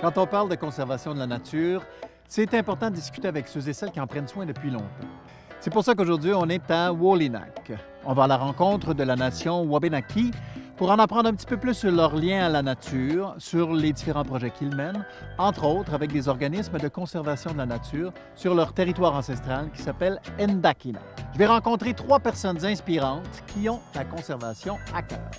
Quand on parle de conservation de la nature, c'est important de discuter avec ceux et celles qui en prennent soin depuis longtemps. C'est pour ça qu'aujourd'hui, on est à Wolinak. On va à la rencontre de la nation Wabanaki pour en apprendre un petit peu plus sur leur lien à la nature, sur les différents projets qu'ils mènent, entre autres avec des organismes de conservation de la nature sur leur territoire ancestral qui s'appelle Endakina. Je vais rencontrer 3 personnes inspirantes qui ont la conservation à cœur.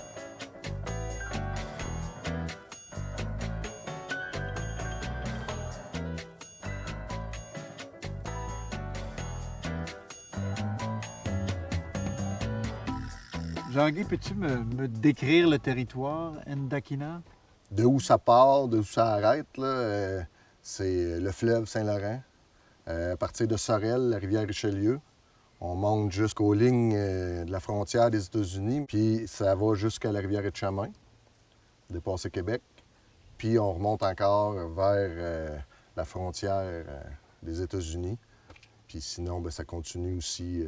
Jean-Guy, peux-tu me décrire le territoire Endakina? De où ça part, de où ça arrête, là, c'est le fleuve Saint-Laurent. À partir de Sorel, la rivière Richelieu, on monte jusqu'aux lignes de la frontière des États-Unis, puis ça va jusqu'à la rivière Etchemin, dépasser Québec. Puis on remonte encore vers la frontière des États-Unis. Puis sinon, bien, ça continue aussi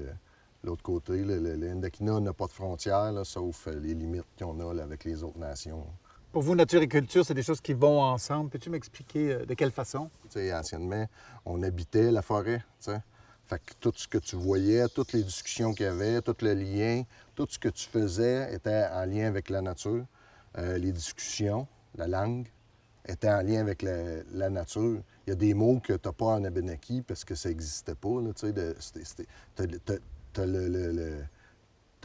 l'autre côté. Le Endakina n'a pas de frontières, là, sauf les limites qu'on a là, avec les autres nations. Pour vous, nature et culture, c'est des choses qui vont ensemble. Peux-tu m'expliquer de quelle façon? T'sais, anciennement, on habitait la forêt. T'sais. Fait que tout ce que tu voyais, toutes les discussions qu'il y avait, tout le lien, tout ce que tu faisais était en lien avec la nature. Les discussions, la langue, étaient en lien avec la nature. Il y a des mots que tu n'as pas en Abénaki parce que ça n'existait pas. Tu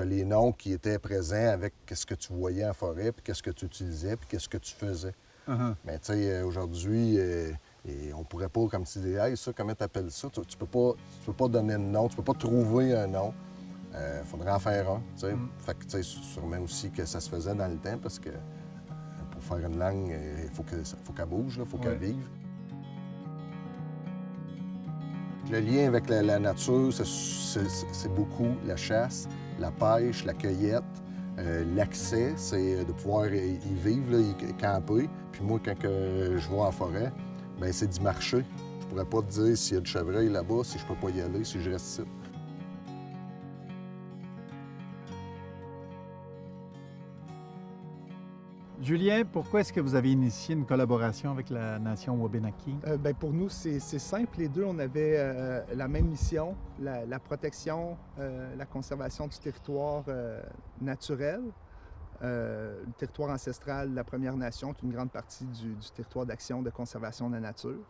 as les noms qui étaient présents avec ce que tu voyais en forêt, puis qu'est-ce que tu utilisais, puis qu'est-ce que tu faisais. Mais tu sais, aujourd'hui, on pourrait pas, comme tu dis, hey, ça, comment tu appelles ça? Tu peux pas donner de nom, tu peux pas trouver un nom. Il faudrait en faire un. Fait que, tu sais, sûrement aussi que ça se faisait dans le temps parce que pour faire une langue, il faut qu'elle bouge, il faut qu'elle vive. Le lien avec la nature, c'est beaucoup la chasse, la pêche, la cueillette. L'accès, c'est de pouvoir y vivre, là, y camper. Puis moi, quand je vais en forêt, bien, c'est d'y marcher. Je pourrais pas te dire s'il y a du chevreuil là-bas, si je peux pas y aller, si je reste ici. Julien, pourquoi est-ce que vous avez initié une collaboration avec la nation Wabanaki? Pour nous, c'est simple. Les deux, on avait la même mission, la protection, la conservation du territoire naturel. Le territoire ancestral de la Première Nation est une grande partie du territoire d'action de conservation de la nature.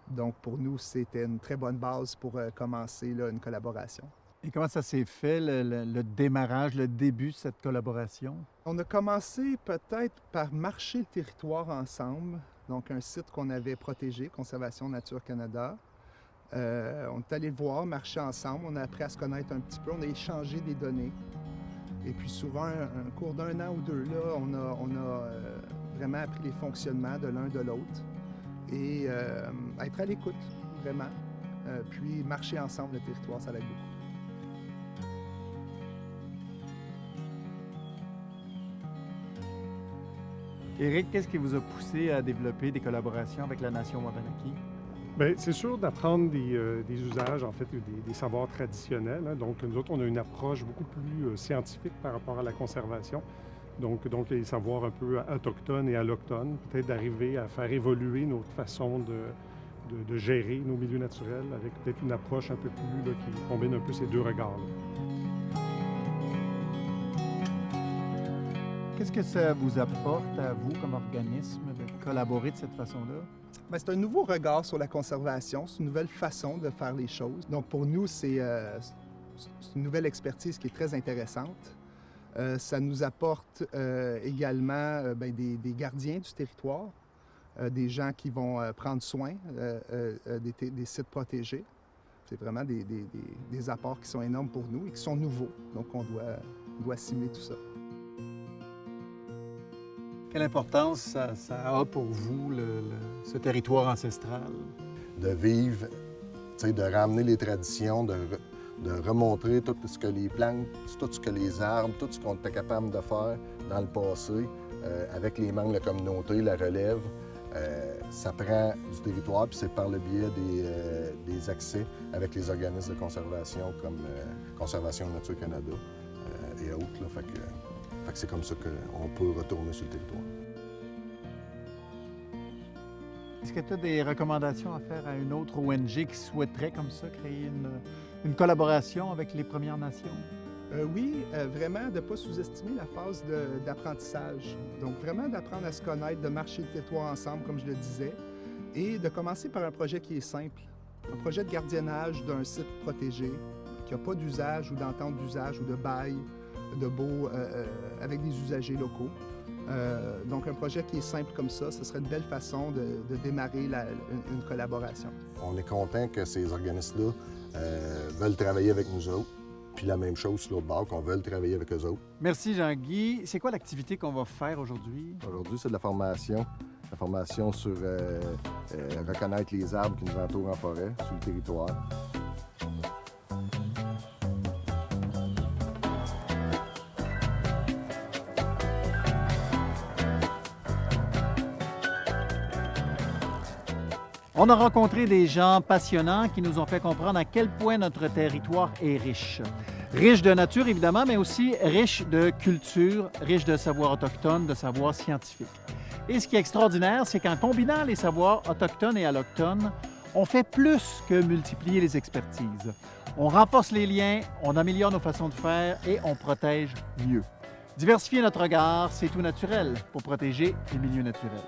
Donc, pour nous, c'était une très bonne base pour commencer là, une collaboration. Et comment ça s'est fait, le démarrage, le début de cette collaboration? On a commencé peut-être par marcher le territoire ensemble, donc un site qu'on avait protégé, Conservation Nature Canada. On est allé voir, marcher ensemble, on a appris à se connaître un petit peu, on a échangé des données. Et puis souvent, un cours d'1 an ou 2, là, on a vraiment appris les fonctionnements de l'un de l'autre et être à l'écoute, vraiment. Puis marcher ensemble le territoire, ça l'aide beaucoup. Éric, qu'est-ce qui vous a poussé à développer des collaborations avec la nation Wabanaki? Bien, c'est sûr d'apprendre des usages, en fait, des savoirs traditionnels. Hein. Donc, nous autres, on a une approche beaucoup plus scientifique par rapport à la conservation. Donc les savoirs un peu autochtones et allochtones, peut-être d'arriver à faire évoluer notre façon de gérer nos milieux naturels avec peut-être une approche un peu plus là, qui combine un peu ces deux regards-là. Qu'est-ce que ça vous apporte à vous comme organisme de collaborer de cette façon-là? Bien, c'est un nouveau regard sur la conservation, c'est une nouvelle façon de faire les choses. Donc pour nous, c'est une nouvelle expertise qui est très intéressante. Ça nous apporte également des gardiens du territoire, des gens qui vont prendre soin des sites protégés. C'est vraiment des apports qui sont énormes pour nous et qui sont nouveaux. Donc on doit assimiler tout ça. Quelle importance ça a pour vous, ce territoire ancestral? De vivre, de ramener les traditions, de remontrer tout ce que les plantes, tout ce que les arbres, tout ce qu'on était capable de faire dans le passé avec les membres de la communauté, la relève. Ça prend du territoire, puis c'est par le biais des accès avec les organismes de conservation comme Conservation Nature Canada et autres. Là, fait que c'est comme ça qu'on peut retourner sur le territoire. Est-ce que tu as des recommandations à faire à une autre ONG qui souhaiterait comme ça créer une collaboration avec les Premières Nations? Oui, vraiment de ne pas sous-estimer la phase d'apprentissage. Donc vraiment d'apprendre à se connaître, de marcher le territoire ensemble, comme je le disais, et de commencer par un projet qui est simple. Un projet de gardiennage d'un site protégé qui n'a pas d'usage ou d'entente d'usage ou de bail de baux avec des usagers locaux. Donc un projet qui est simple comme ça, ce serait une belle façon de démarrer une collaboration. On est content que ces organismes-là veulent travailler avec nous autres. Puis la même chose sur l'autre bord, qu'on veut travailler avec eux autres. Merci Jean-Guy. C'est quoi l'activité qu'on va faire aujourd'hui? Aujourd'hui, c'est de la formation. La formation sur reconnaître les arbres qui nous entourent en forêt, sur le territoire. On a rencontré des gens passionnants qui nous ont fait comprendre à quel point notre territoire est riche. Riche de nature, évidemment, mais aussi riche de culture, riche de savoirs autochtones, de savoirs scientifiques. Et ce qui est extraordinaire, c'est qu'en combinant les savoirs autochtones et allochtones, on fait plus que multiplier les expertises. On renforce les liens, on améliore nos façons de faire et on protège mieux. Diversifier notre regard, c'est tout naturel pour protéger les milieux naturels.